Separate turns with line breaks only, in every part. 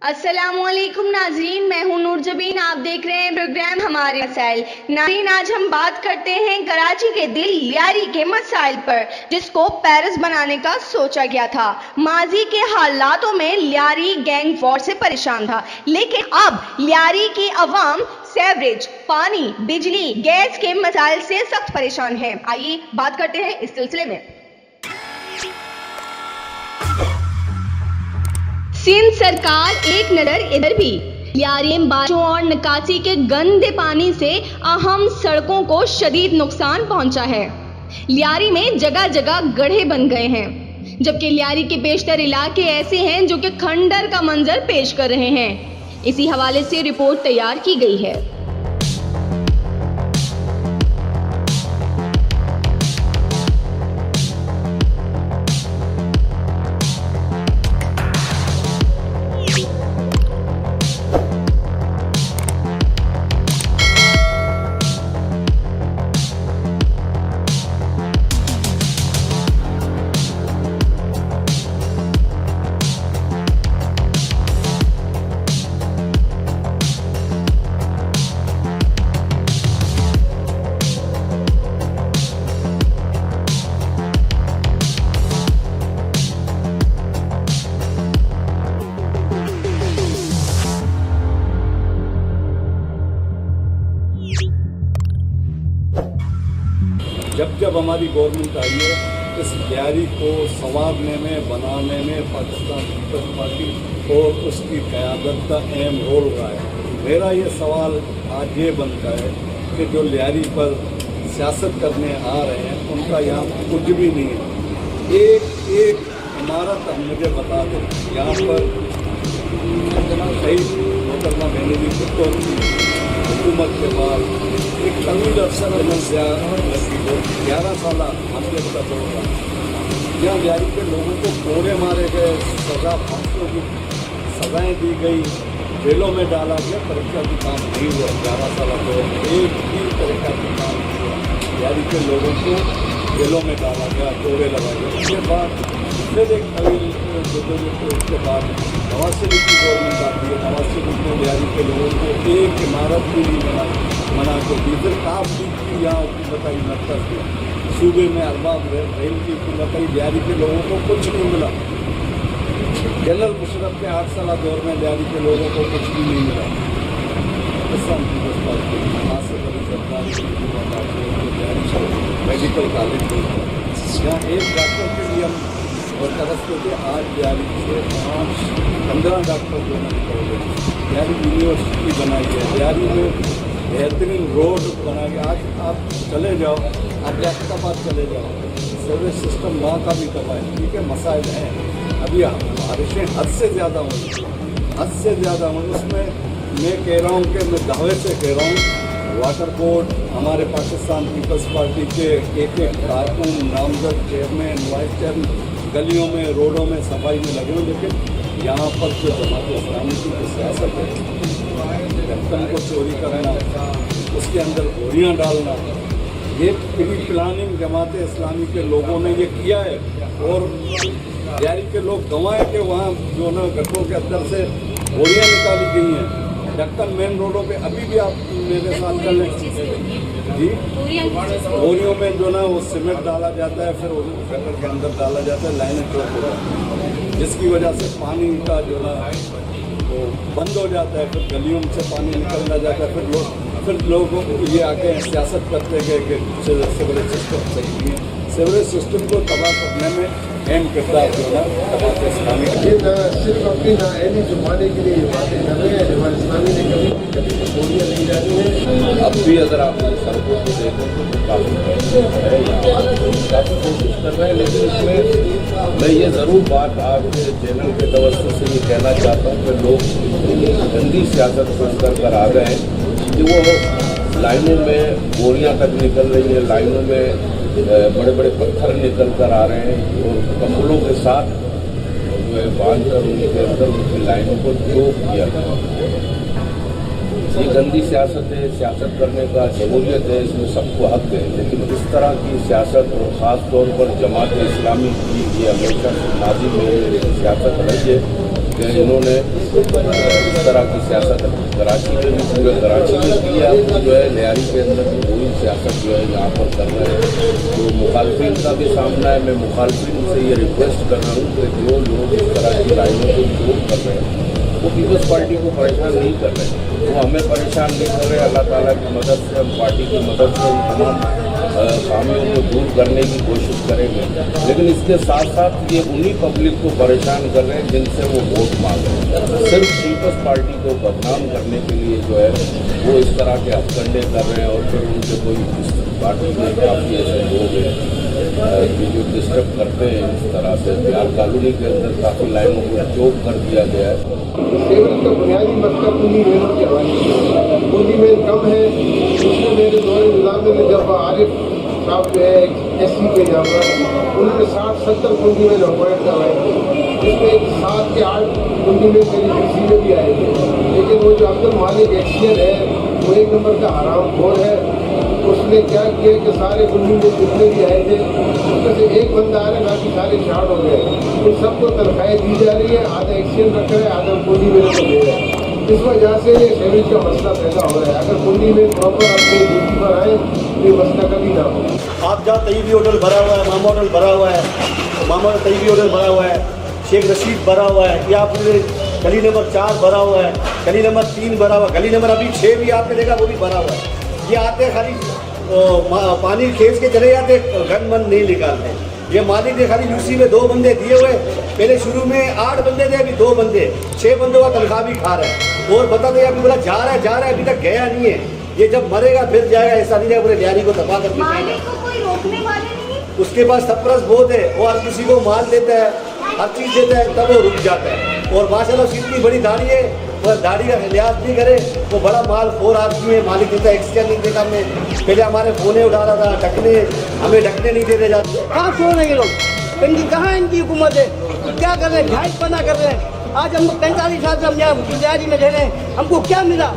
अस्सलामुअलैकुम नाजरीन, मैं हूं नूर जबीन। आप देख रहे हैं प्रोग्राम हमारे मसाइल। नाजरीन, आज हम बात करते हैं कराची के दिल लियारी के मसाइल पर, जिसको पेरिस बनाने का सोचा गया था। माजी के हालातों में लियारी गैंग वॉर से परेशान था, लेकिन अब लियारी की अवाम सेवरेज, पानी, बिजली, गैस के मसाइल से सख्त परेशान है। आइए बात करते हैं इस सिलसिले में। सिंध सरकार एक नजर इधर भी। लियारी में बारिशों और निकासी के गंदे पानी से अहम सड़कों को शदीद नुकसान पहुंचा है। लियारी में जगह जगह गड्ढे बन गए हैं, जबकि लियारी के बेशतर इलाके ऐसे हैं जो कि खंडर का मंजर पेश कर रहे हैं। इसी हवाले से रिपोर्ट तैयार की गई है।
जब हमारी गवर्नमेंट आई है, इस लियारी को संवारने में, बनाने में पाकिस्तान पीपल्स पार्टी और उसकी क़यादत का अहम रोल रहा है। मेरा ये सवाल आज ये बनता है कि जो लियारी पर सियासत करने आ रहे हैं, उनका यहाँ कुछ भी नहीं है। एक इमारत हम मुझे बता दें, यहाँ पर शहीद मोहतरमा बेनज़ीर भुट्टो की हुकूमत के बाद एक तवील अरसा लगी, 11 साल हमले का दौर रहा। यहाँ लियारी के लोगों को कोड़े मारे गए, सज़ा, फांसियों की सज़ाएँ दी गई, जेलों में डाला गया। परीक्षा की काम नहीं हुआ 11 साल दौर में, एक भी परीक्षा की काम नहीं हुआ। लियारी के लोगों को जेलों में डाला गया, कोड़े लगाए गए। उसके बाद फिर एक तवील उसके बाद नवाज शरीफ की गवर्नमेंट आती है। नवाज शरीफ ने लियारी के लोगों को एक इमारत भी नहीं बना के दी। फिर काफ लीग की यहाँ हुकूमत आई, मरकज़ की सूबे में अरबाब रेल की हुकूमत आई, लियारी के लोगों को कुछ नहीं मिला। जनरल मुशर्रफ के 8 साल दौर में लियारी के लोगों को कुछ भी नहीं मिला। पाकिस्तान पीपल्स पार्टी आसिफ अली जरदारी की हुकूमत आती है, लियारी मेडिकल कॉलेज यहाँ एक डॉक्टर के लिए हम और तरसते थे। आज लियारी से 15 डॉक्टर जो निकल गए। लियारी यूनिवर्सिटी बनाई है, लियारी में बेहतरीन रोड बना के आज आप चले जाओ, आप जाफराबाद चले जाओ, सर्विस सिस्टम वहाँ का भी तबाह है। ठीक है, मसाइल हैं, अभी बारिशें हद से ज़्यादा होंगी, हद से ज़्यादा होंगी। उसमें मैं कह रहा हूँ कि मैं दावे से कह रहा हूँ, वाटर बोर्ड, हमारे पाकिस्तान पीपल्स पार्टी के एक कारकुन, नामजद चेयरमैन, वाइस चेयरमैन गलियों में, रोडों में, सफाई में लगे हुए। लेकिन यहाँ पर जो जमात इस्लामी की सियासत है, रतन को चोरी करना, उसके अंदर गोलियाँ डालना, ये प्री प्लानिंग जमात इस्लामी के लोगों ने ये किया है। और लियारी के लोग गंवाए कि वहाँ जो ना गड्ढों के अंदर से गोलियाँ निकाली गई हैं। ढक्कन मेन रोडों पे अभी भी आप मेरे साथ चल जी, बोरियों में जो ना वो सीमेंट डाला जाता है, फिर वो गटर के अंदर डाला जाता है, लाइनें चौक हो जाती है, जिसकी वजह से पानी का जो ना वो बंद हो जाता है। फिर गलियों से पानी निकलना जाता है। फिर लोगों को ये आके सियासत करते हैं कि सीवरेज सिस्टम सही नहीं है। सीवरेज सिस्टम को तबाह करने में अहम किरदार जो है जमात इस्लामी
ये सिर्फ अपनी नाअहली जुबाने के लिए ये बातें कर रहे हैं। जमात इस्लामी ने कभी गोलियाँ नहीं डाली हैं।
अब भी अगर आप सड़कों को देखें तो काफ़ी कोशिश कर रहे हैं, लेकिन इसमें मैं ये ज़रूर बात आपके चैनल के तवज्जो से ये कहना चाहता हूँ कि लोग गंदी सियासत पेश कर आ गए हैं कि वो लाइनों में गोलियाँ तक निकल रही हैं, लाइनों में बड़े बड़े पत्थर निकल कर आ रहे हैं और कंबलों के साथ जो है बांध कर उनके अंदर उनकी लाइनों को चोक किया गया। ये गंदी सियासत है, सियासत करने का जमहूरियत है, इसमें सबको हक है। लेकिन इस तरह की सियासत और ख़ास तौर पर जमात इस्लामी की ये हमेशा माजी में सियासत रही है कि इन्होंने इस तरह की सियासत कराची में भी पूरे कराची में की है। अब जो है लियारी के अंदर भी वही सियासत जो है यहाँ पर कर रहे हैं। तो मुखालफिन का भी सामना है। मैं मुखालफिन से ये रिक्वेस्ट कर रहा हूँ कि जो लोग इस तरह की लाइनों को विरोध कर रहे हैं वो पीपल्स पार्टी को परेशान नहीं कर रहे, वो हमें परेशान नहीं कर रहे। अल्लाह ताला की मदद से, हम पार्टी की मदद से उन तमाम खामियों को दूर करने की कोशिश करेंगे। लेकिन इसके साथ साथ ये उन्हीं पब्लिक को परेशान कर रहे हैं जिनसे वो वोट मांग रहे हैं। सिर्फ पीपल्स पार्टी को बदनाम करने के लिए जो है वो इस तरह के हथकंडे कर रहे हैं। और फिर उनके कोई पार्टी में काफ़ी ऐसे लोग हैं जो डिस्टर्ब करते हैं इस तरह से। बिहार कॉलोनी के अंदर काफ़ी लाइनों को चौक कर दिया गया है।
सेवरेज का बुनियादी मसला पूंजी मेहनत के हवाले पूंजी में कम है। उसमें मेरे दौरे निजाम में जब आरिफ साहब जो है SC पे यहाँ पर उन्होंने 60-70 पूंजी में अपॉइंट करवाए, जिसमें 7 के 8 पूंजी में मेरी DC में भी आए थे। लेकिन वो जो अब्दुल मालिक एक्सियन है वो एक नंबर का हराम खोर है। उसने क्या किया कि सारे पूंजी में जितने भी आए थे उसमें से एक बंदा आ रहा है, बाकी सारे शार्ट हो गए। उन सबको तनख्वाहें दी जा रही है, आधा एक्सचेंज रख रहे हैं, आधा पूंजी में को दे रहे हैं। इस वजह से ये सेविज का मसला पैदा हो रहा है। अगर पूंजी में प्रॉपर अपनी ड्यूटी पर आए तो ये मसला कभी ना हो।
आप जहाँ तैयबी होटल भरा हुआ है, मामा होटल भरा हुआ है, मामा तैयबी होटल भरा हुआ है, शेख रशीद भरा हुआ है, या पूरे गली नंबर 4 भरा हुआ है, गली नंबर 3 भरा हुआ है, गली नंबर अभी 6 भी आपने देखा वो भी भरा हुआ है। ये आते हैं खाली पानी खींच के चले जाते, गन मन नहीं निकालते। ये मालिक ने खाली यूसी में 2 बंदे दिए हुए, पहले शुरू में 8 बंदे थे, अभी 2 बंदे, 6 बंदों का तनख्वाह भी खा रहा है। और बता दें अभी बोला जा रहा है, अभी तक गया नहीं है। ये जब मरेगा फिर जाएगा, ऐसा नहीं है पूरे लियारी को तबाह करके
मालिक को कोई रोकने वाले नहीं है।
उसके पास सरपरस बहुत है, वो हर किसी को माल देता है, हर चीज़ देता है, तब वो रुक जाता है। और माशाल्लाह उसकी इतनी बड़ी दाढ़ी है, वह दाढ़ी का लिहाज नहीं करे, वो बड़ा माल खोर आदमी है। मालिक देता है, एक्सचेंज नहीं देता। हमने पहले हमारे फोने उठा रहा था, ढकने हमें ढकने नहीं देते जाते।
कहाँ सो रहे हैं लोग? इनकी कहाँ इनकी हुकूमत है? क्या कर रहे हैं? झाइपना कर रहे हैं। आज हम 45 साल से हम यहाँ लियारी में रह रहे हैं, हमको क्या मिला?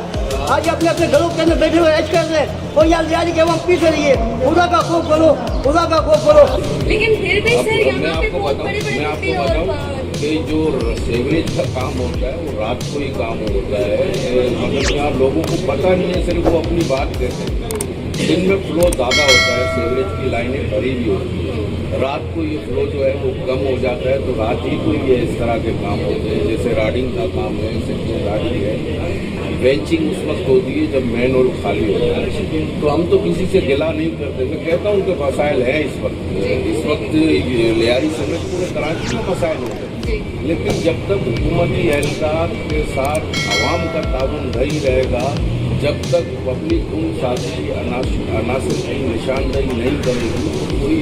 आज अपने अपने घरों के अंदर बैठे हुए ऐश कर रहे हैं और यहाँ लियारी के वहाँ पीछे रहिए। खुदा का खौफ करो, खुदा का खौफ करो।
लेकिन फिर भी सर
मैं
यहाँ पे
आपको
बहुत
बताऊं
बड़े-बड़े और
कि जो सेवरेज का काम होता है वो रात को ही काम होता है। मगर यहाँ लोगों को पता नहीं है, सिर्फ वो अपनी बात कहते हैं। दिन में फ्लो ज़्यादा होता है, सेवरेज की लाइनें भरी भी होती है। रात को ये फ्लो जो है वो कम हो जाता है, तो रात ही को ये इस तरह के काम होते हैं। जैसे राडिंग का काम है, सेक्शन राडिंग है, बेंचिंग उस वक्त होती है जब मेन रोड खाली होता है। तो हम तो किसी से गिला नहीं करते। मैं कहता हूँ कि मसाइल हैं इस वक्त लियारी समेत पूरे कराची में मसाइल होते हैं। लेकिन जब तक हुकूमती एहलकार के साथ आवाम का ताउन नहीं रहेगा, जब तक पब्लिक उन साथी अनासिर की निशानदेही नहीं करेगी, कोई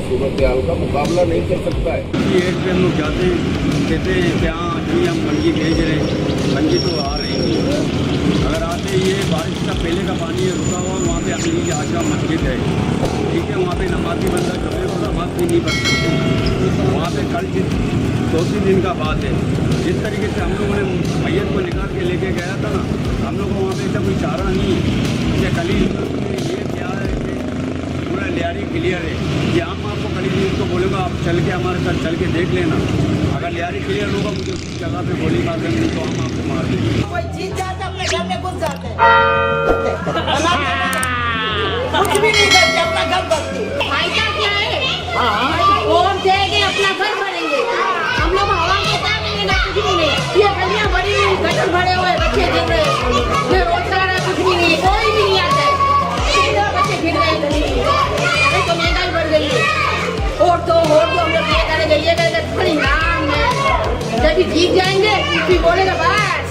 सूरत हाल का मुकाबला नहीं कर सकता है।
ये एक हम लोग जाते हैं, कहते हैं कि हाँ जी हम मंडी भेज रहे हैं, मंडी तो आ रही है। अगर आते ये बारिश का पहले का पानी रुका हुआ, वहाँ पे अपनी आशा मस्जिद है, ठीक है, वहाँ पे नमाज़ी बंदा जो है वो नमाज भी नहीं पढ़ सकते। वहाँ पे कल 2-3 दिन का बात है, जिस तरीके से हम लोगों ने मैयत को निकाल के लेके गया था ना, हम लोग को वहाँ पे ऐसा कोई चारा नहीं है कि कल ये क्या है कि पूरा लियारी क्लियर है। ये हम आपको कल को बोलूँगा आप चल के हमारे साथ चल के देख लेना। अगर लियारी क्लियर होगा मुझे उस जगह पे गोली मार देंगे तो हम आपको मार देंगे।
कोई जीत जाता अपने घर में घुस जाते हैं, कुछ भी नहीं करते, अपना घर भरते।
फायदा क्या है? वोट देंगे अपना घर भरेंगे, हम लोग हवा में जाएंगे ना, कुछ भी नहीं। ये गलियां भरी हुई, गटर भरे हुए, बच्चे गिर रहे, ये रोड चला रहा, कुछ भी नहीं, कोई भी नहीं आता है। बच्चे गिर रहे, तो महंगाई बढ़ गई है। और तो हम लोग ये करेंगे थोड़ी नाम है, जब भी जीत जाएंगे फिर बोलेगा बस,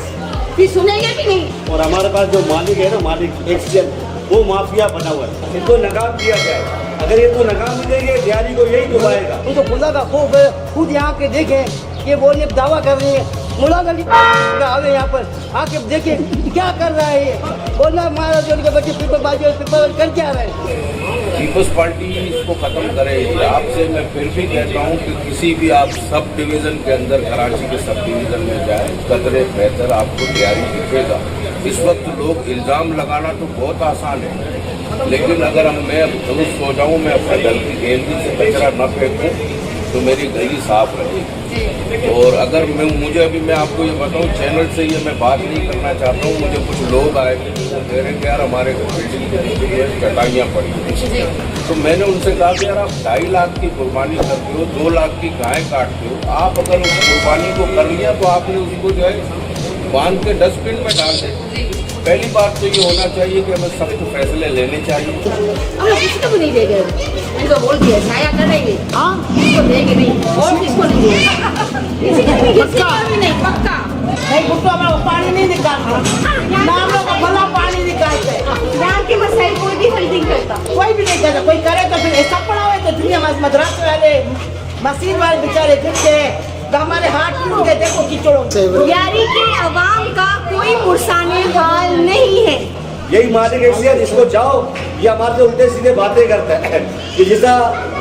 फिर सुनेंगे भी नहीं।
और हमारे पास जो मालिक है ना, मालिक एक्सचेंज, वो माफिया बना हुआ है। इनको नकाम दिया जाए। अगर ये तो नकाम देंगे लियारी को यही डुबाएगा।
उनको खुदा का खौफ है। खुद यहाँ के देखें, ये बोलिए दावा कर रही है, मुलाद अली आवे यहाँ पर आके देखे क्या कर रहा है। ये बोलना हमारा जो उनके बच्चे पेपर कर क्या रहे हैं।
पीपल्स पार्टी इसको ख़त्म करेगी। आपसे मैं फिर भी कहता हूँ कि किसी भी आप सब डिवीज़न के अंदर, कराची के सब डिवीज़न में जाए, कदरे बेहतर आपको लियारी दिखेगा। इस वक्त लोग इल्ज़ाम लगाना तो बहुत आसान है, लेकिन अगर मैं दुरुस्त हो जाऊँ, मैं अपने घर की गैलरी से कचरा न फेंकूँ, तो मेरी गली साफ रहेगी। और अगर मुझे अभी मैं आपको ये बताऊं, चैनल से ये मैं बात नहीं करना चाहता हूँ, मुझे कुछ लोग आए थे वो कह रहे कि यार हमारे बिल्डिंग के नीचे जो है चटाइयाँ पड़ी हैं। तो मैंने उनसे कहा कि यार आप 2.5 लाख की कुर्बानी करते हो, 2 लाख की गाय काटते हो, आप अगर उस कुर्बानी को कर लिया तो आपने उसको जो है बांध के डस्टबिन में डाल दें। पहली बात तो ये होना चाहिए कि हमें सख्त फैसले लेने चाहिए।
हम लोग किसी को भी नहीं देंगे, इनको बोल दिया छाया करेंगे, हाँ किसको देंगे नहीं और किसको नहीं देंगे, किसी का भी नहीं, पक्का
नहीं। गुट्टू हमारा पानी नहीं निकालता, नाम लोग का भला पानी निकालते।
यहाँ के मसाइल कोई भी हल नहीं करता,
कोई भी नहीं करता, कोई करे तो फिर ऐसा पड़ा हुआ है तो दुनिया में मद्रास वाले मशीन वाले बेचारे फिरते तो हमारे हाथ टूट गए, देखो कीचड़ों।
यारी के अवाम का कोई पुरसाने हाल नहीं है।
यही मालिक ऐसी जिसको जाओ ये हमारे से उल्टे सीधे बातें करता है कि जैसा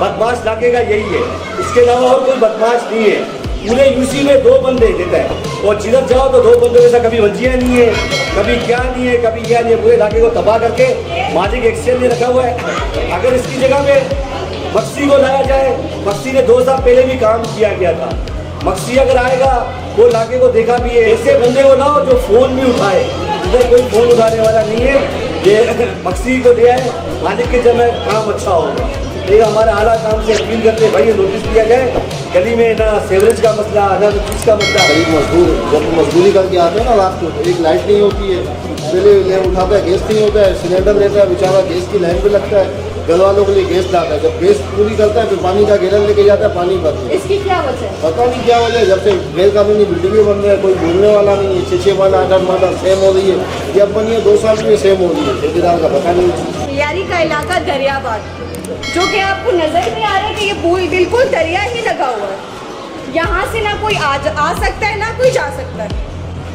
बदमाश लागेगा यही है, इसके अलावा और कोई बदमाश नहीं है। पूरे यूसी में 2 बंदे देता है और जिधर जाओ तो 2 बंदों जैसा कभी वंजिया नहीं है, कभी क्या नहीं है, कभी क्या नहीं है। पूरे इलाके को तबाह करके मालिक एक्सचेंज ने रखा हुआ है। अगर इसकी जगह में मक्सी को लाया जाए, मक्सी ने 2 साल पहले भी काम किया गया था। मक्सी अगर आएगा वो इलाके को देखा भी है। ऐसे बंदे को लाओ जो फोन भी उठाए, इधर कोई फोन उठाने वाला नहीं है। ये मक्सी को ले आए, मालिक के जब काम अच्छा होगा। ये हमारे आला काम से अपील करते हैं भाई ये नोटिस दिया जाए, गली में ना सेवरेज का मसला ना चीज का मसला।
गरीब मजदूर जब मजदूरी करके आते हैं ना रात को, एक लाइट नहीं होती है, पहले ले उठाता है, गैस नहीं होता है, सिलेंडर लेता है बेचारा, गैस की लाइन पे लगता है, घर वालों के लिए गैस लाता है। जब गैस पूरी करता है फिर पानी का गैलन लेके जाता है, पानी भरता है।
इसकी क्या वजह है?
पता नहीं क्या वजह है, जब से गैर कानूनी बिल्डिंगें बन रही है, कोई बोलने वाला नहीं है। 6-6 माह 8-8 माह सेम हो रही है, ये अब बनी है 2 साल में सेम हो रही है, ठेकेदार का पता नहीं।
यारी का इलाका दरियाबाद, जो कि आपको नजर नहीं आ रहा है कि ये पुल बिल्कुल दरिया ही लगा हुआ है। यहाँ से ना कोई आ सकता है ना कोई जा सकता है।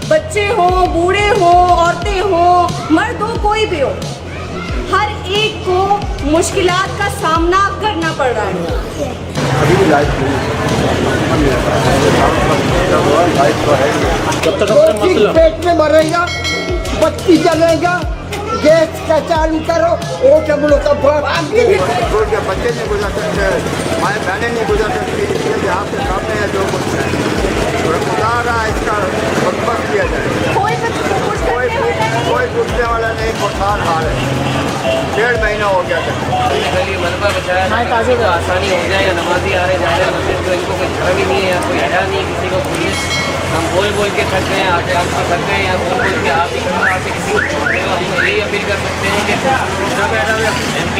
बच्चे हो, बूढ़े हो, औरतें हो, मर्द हो, कोई भी हो, हर एक को मुश्किलात का सामना करना पड़ रहा है।
अभी भी लाइट नहीं,
पेट में मरेगा, बत्ती जलेगा, गैस का चालू करो, वो क्या बोलो सब
रोड के बच्चे नहीं गुजर सकते, हमारे बहनें नहीं गुजर सकती, इसके लिए आपके सामने है जो कुछ है खुदा रहा है, इसका बदमाश किया जाए। कोई पूछने वाला नहीं, खुशहाल हाल है। 1.5 महीना हो गया था।
गली मलबा बचाया ताकि तो आसानी हो जाए, या नमाजी आ रहे जा रहे हैं मस्जिद तो इनको कोई धर्म ही नहीं है, या कोई हटा नहीं है किसी को। पुलिस हम बोल के थक गए हैं, आके आपको थक गए हैं, या बोल के आप ही आके किसी को छोड़ रहे हो। हम यही अपील कर सकते हैं कि MP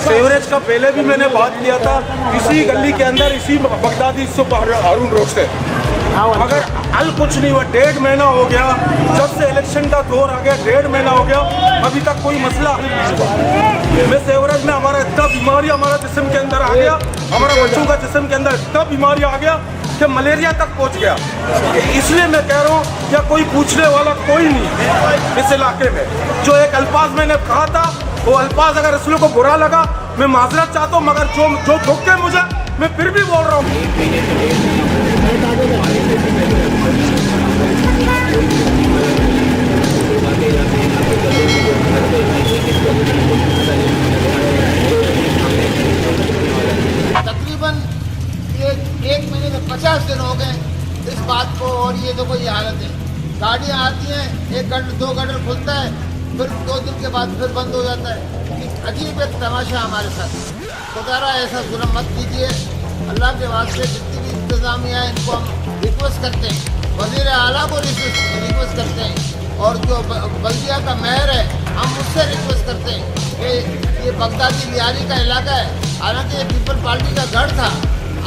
सेवरेज का पहले भी मैंने बात किया था, इसी गली के अंदर, इसी बगदादी हारून रोड से। अगर हल कुछ नहीं हुआ, 1.5 महीना हो गया, जब से इलेक्शन का दौर आ गया, 1.5 महीना हो गया, अभी तक कोई मसला हल नहीं हुआ। मैं सेवरेज में हमारा इतना बीमारी हमारा जिस्म के अंदर आ गया, हमारे बच्चों का जिस्म के अंदर इतना बीमारी आ गया कि मलेरिया तक पहुंच गया। इसलिए मैं कह रहा हूँ क्या कोई पूछने वाला कोई नहीं इस इलाके में। जो एक अल्फाज मैंने कहा था, वो अल्फाज अगर इसलिए को बुरा लगा, मैं माजरत चाहता हूँ, मगर जो दुख है मुझे, मैं फिर भी बोल रहा हूँ।
तकरीबन 1 महीने में 50 दिन हो गए इस बात को, और ये तो कोई हालत है। गाड़ियाँ आती हैं, 1 गटर 2 गटर खुलता है, फिर 2 दिन के बाद फिर बंद हो जाता है। अजीब एक तमाशा हमारे साथ। खुदारा ऐसा जुर्म मत कीजिए, अल्लाह के वास्ते। जितनी भी इंतजामिया है इनको हम रिक्वेस्ट करते हैं, वज़ीर आला को रिक्वेस्ट करते हैं, और जो बल्दिया का मेयर है हम उससे रिक्वेस्ट करते हैं कि ये बगदादी लियारी का इलाका है, हालांकि ये पीपल पार्टी का गढ़ था।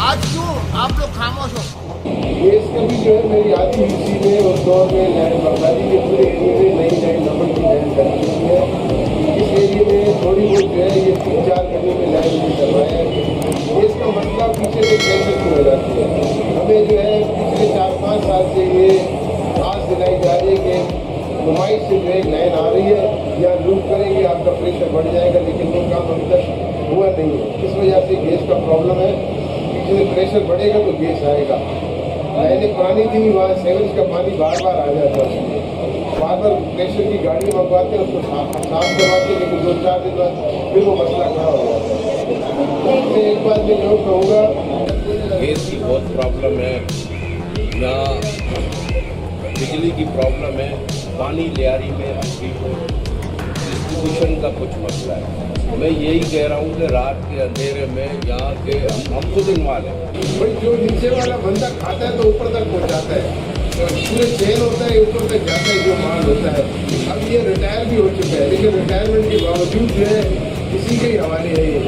आज क्यों आप लोग खामोश हो?
देश कभी जो है मेरी आती हिस्सी में उस दौर में लैंड बगदादी के पूरे एरिए में नई लैंड नंबर की लैंड करनी है। इस एरिए में थोड़ी बहुत जो है ये 3-4 गली में लैंड भी करवाया है। इसका मतलब पीछे से कैंसिल हो जाती है। हमें जो है पिछले 4-5 साल से ये आस दिलाई जा रही है कि नुमाइश से जो एक लाइन आ रही है, या लूट करेंगे आपका प्रेशर बढ़ जाएगा, लेकिन वो काम अभी तक हुआ नहीं है। इस वजह से गैस का प्रॉब्लम है, पीछे से प्रेशर बढ़ेगा तो गैस आएगा। लाइनें पुरानी थी, वहाँ सेवरेज का पानी बार बार आ जाता है, बार बार प्रेशर की गाड़ी मंगवाते हैं, उसको साफ करवाते हैं, लेकिन 2-4 दिन बाद फिर वो मसला खड़ा हो जाता है। मैं एक बात मैं जरूर कहूँगा,
गैस की बहुत प्रॉब्लम है यहाँ, बिजली की प्रॉब्लम है, पानी लियारी में डिस्ट्रीब्यूशन का कुछ मसला है। मैं यही कह रहा हूँ कि रात के अंधेरे में यहाँ के हम खुद इन्वॉल्व हैं।
भाई जो नीचे वाला बंदा खाता है तो ऊपर तक पहुँचाता है, पूरे चेन होता है, ऊपर तक जाता है जो माल होता है। अब ये रिटायर भी हो चुका है, लेकिन रिटायरमेंट के बावजूद जो है किसी के ही हवाले है ये,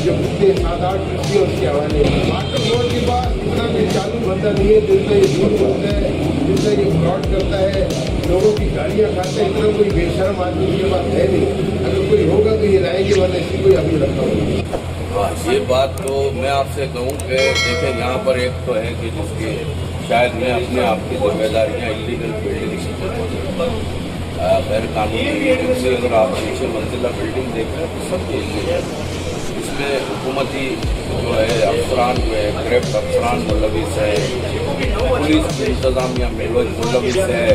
जो कितने 7-8 कृषि उसके हवाले है। वाटर बोर्ड के पास इतना भी चालू बंदा नहीं है जिससे ये झूठ बोलता है, जिससे ये फ्रॉड करता है, लोगों की गाड़ियाँ खाता है, इतना कोई बेशर्म आदमी के पास है नहीं। अगर कोई होगा तो ये लाएंगे, वरना इसी को अभी रखा होगा।
हाँ, ये बात तो मैं आपसे कहूँ कि देखें यहाँ पर एक तो है कि जिसकी शायद मैं अपने आप की जिम्मेदारियाँ इलीगल बिल्डिंग गैर कानूनी से, अगर आप नीचे मंजिला बिल्डिंग देख रहे हैं तो सब ये इसमें हुकूमती जो है अफसरान जो है, करप्ट अफसरान मुलविस है, पुलिस की इंतजामिया मुलविस है,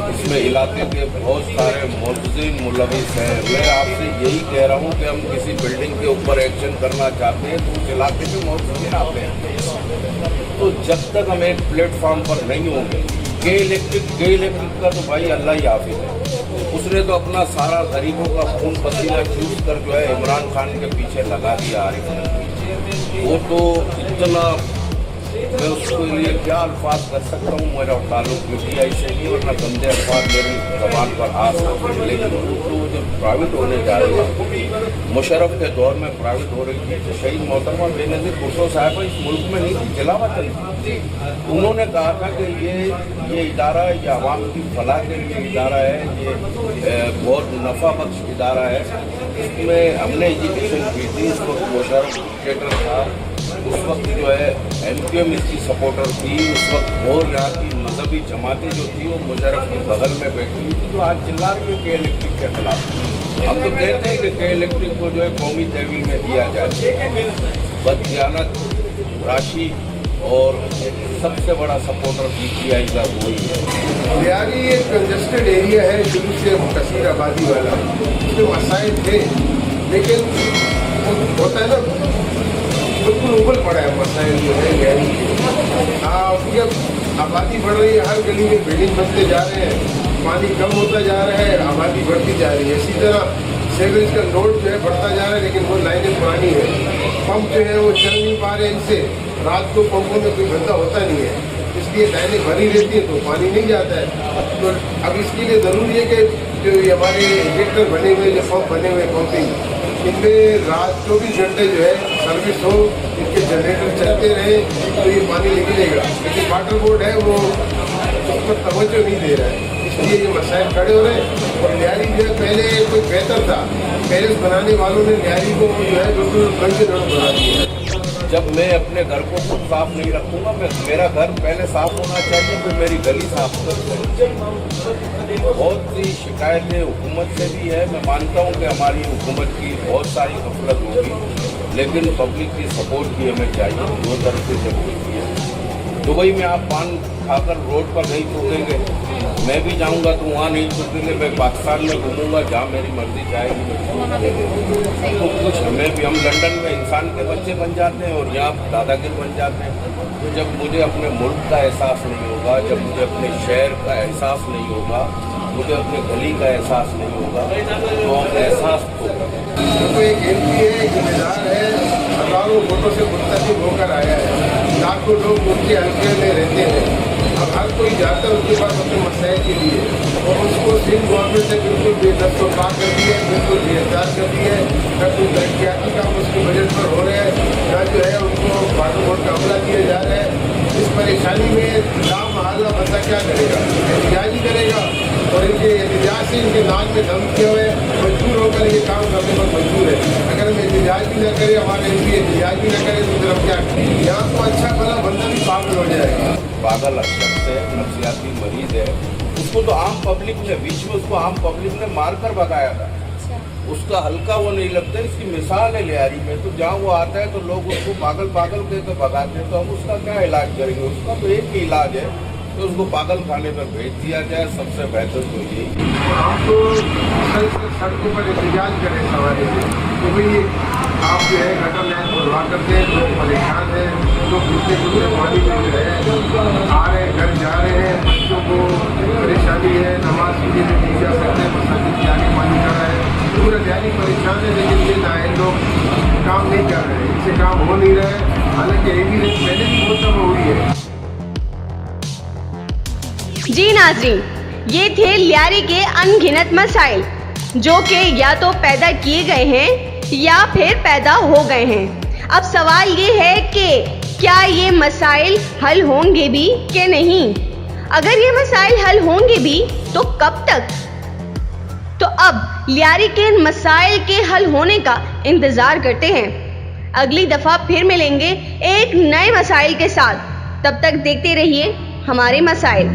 इसमें इलाके के बहुत सारे मुलजिम मुलविस हैं। मैं आपसे यही कह रहा हूँ कि हम किसी बिल्डिंग के ऊपर एक्शन करना चाहते हैं तो उस इलाके के मुलजिम आते हैं। तो जब तक हम एक प्लेटफॉर्म पर नहीं होंगे, के इलेक्ट्रिक का तो भाई अल्लाह ही हाफिज़ है। उसने तो अपना सारा गरीबों का खून पसीना चूस कर जो है इमरान खान के पीछे लगा दिया आरिफ ने। वो तो इतना, मैं उसके लिए क्या अल्फाज कर सकता हूँ, मेरा ताल्लुक मीडिया से नहीं, वरना गंदे अल्फाज मेरी जबान पर आ सकते हैं। लेकिन तो जब प्राइवेट होने जा रही है, मुशर्रफ के दौर में प्राइवेट हो रही थी, तो शहीद मोहतरमा बेनज़ीर भुट्टो साहब इस मुल्क में नहीं थी, जलावतन थी। उन्होंने कहा था कि ये इदारा ये आवाम की फलाह के लिए इदारा है, ये बहुत नफ़ा बख्श इदारा है। इसमें हमने एजुकेशन की थी, उस वक्त मुशर्रफ डिक्टेटर था, उस वक्त जो है MQM इसकी सपोर्टर थी, उस वक्त और यहाँ की मजहबी जमातें जो थी वो मुशर्रफ के बगल में बैठी हुई थी, जो आज चिल्ला रही है के इलेक्ट्रिक के खिलाफ। हम तो कहते हैं कि के इलेक्ट्रिक को जो है कौमी तहवील में दिया जाए। बददियानत राशि और सबसे बड़ा सपोर्टर BPI का वही है।
लियारी एक कंजस्टेड एरिया है, शुरू से कसीर आबादी वाला, उसके मसाइल थे, लेकिन होता है ना बिल्कुल उबल पड़ा है मसाइल जो है लियारी के। अब आबादी बढ़ रही है, हर गली में बिल्डिंग बनते जा रहे हैं, पानी कम होता जा रहा है, आबादी बढ़ती जा रही है। इसी तरह सीवरेज का लोड जो है बढ़ता जा रहा है, लेकिन वो लाइनें पुरानी है, पंप जो है वो चल नहीं पा रहे इनसे। रात को पंपों में कोई धंधा होता नहीं है, इसलिए लाइनें भरी रहती है तो पानी नहीं जाता है। तो अब इसके लिए ज़रूरी है कि जो ये हमारे इंजेक्टर बने हुए, जो पंप बने हुए पंपिंग, इनमें रात 24 घंटे जो है सर्विस हो, इनके जनरेटर चलते रहे तो ये पानी निकलेगा। लेकिन वाटर बोर्ड है वो उस पर तवज्जो नहीं दे रहा है, इसलिए ये मसाइल खड़े हो रहे हैं। और लियारी जो है पहले कोई बेहतर था, पैलेस बनाने वालों ने लियारी को जो है बिल्कुल गंज रोड बना दिया।
जब मैं अपने घर को खुद साफ नहीं रखूँगा, मेरा घर पहले साफ होना चाहिए, फिर मेरी गली साफ कर। बहुत सी शिकायतें हुकूमत से भी है, मैं मानता हूँ कि हमारी हुकूमत की बहुत सारी गफलत होगी, लेकिन पब्लिक की सपोर्ट भी हमें चाहिए। दो तरफ से जरूरी है। दुबई में आप पान खाकर रोड पर नहीं थूकेंगे, मैं भी जाऊंगा तो वहाँ नहीं थूकेंगे। मैं पाकिस्तान में घूमूंगा, जहाँ मेरी मर्जी जाएगी तो कुछ हमें भी, हम लंदन में इंसान के बच्चे बन जाते हैं और यहाँ दादागिर बन जाते हैं। तो जब मुझे अपने मुल्क का एहसास नहीं होगा, जब मुझे अपने शहर का एहसास नहीं होगा, मुझे अपने गली का एहसास नहीं होगा, तो हम एहसास होगा।
तो एक MP है, एक जिम्मेदार है, हजारों वोटों से मुंतखब होकर आया है, लाखों लोग उनके हल्के में रहते हैं। अब हर कोई जाता है उसके पास अपने मसाइल के लिए, और उसको सिंध गवर्नमेंट ने बिल्कुल बेदस्तरपा कर दी है, बिल्कुल बेहतर कर दी है। न कोई तरक्याती काम उसके बजट पर हो रहे हैं, न जो है उनको वाटर बोर्ड का हमला किया जा रहा है। इस परेशानी में लाम महाला बंदा क्या करेगा? एहतियाज ही करेगा, और इनके एहतियाज से इनके नाक में दम किए हुए मजबूर होकर ये काम करने पर मजबूर है। अगर हम एहतियाज भी न करें, हमारे MP एहतियाज भी न करें, तो फिर हम क्या करें? यहाँ तो अच्छा भला बंदा भी पागल हो जाएगा।
पागल शख्स है, नफ्सियाती मरीज है, उसको तो आम पब्लिक ने, बीच में उसको आम पब्लिक ने मारकर भगाया था। उसका हल्का वो नहीं लगता। इसकी मिसाल है लियारी में, तो जहाँ वो आता है तो लोग उसको पागल पागल कहकर भगाते हैं। तो हम उसका क्या इलाज करेंगे? उसका तो एक ही इलाज है कि उसको पागल खाने पर भेज दिया जाए, सबसे बेहतर तो यही।
हम तो सड़कों पर एहतजाज करें सवारी से कि भाई
आप जो है गटर लाइन खुलवा करके लोग परेशान हैं, लोग दूसरे दूसरे पानी में जो है आ रहे हैं, घर जा रहे हैं, बच्चों को परेशानी है, नमाज के लिए नहीं जा सकते, मस्जिद के आगे पानी जा रहा है, पूरा दिहाड़ी परेशान है। लेकिन ये नाइन लोग काम नहीं कर रहे, इनसे काम हो नहीं रहा है। हालांकि हेवी रेन पहले भी बहुत दफा हुई है।
जी नाज़रीन, ये थे लियारी के अनगिनत मसाइल जो कि या तो पैदा किए गए हैं या फिर पैदा हो गए हैं। अब सवाल ये है कि क्या ये मसाइल हल होंगे भी कि नहीं? अगर ये मसाइल हल होंगे भी तो कब तक? तो अब लियारी के मसाइल के हल होने का इंतजार करते हैं। अगली दफा फिर मिलेंगे एक नए मसाइल के साथ। तब तक देखते रहिए हमारे मसाइल।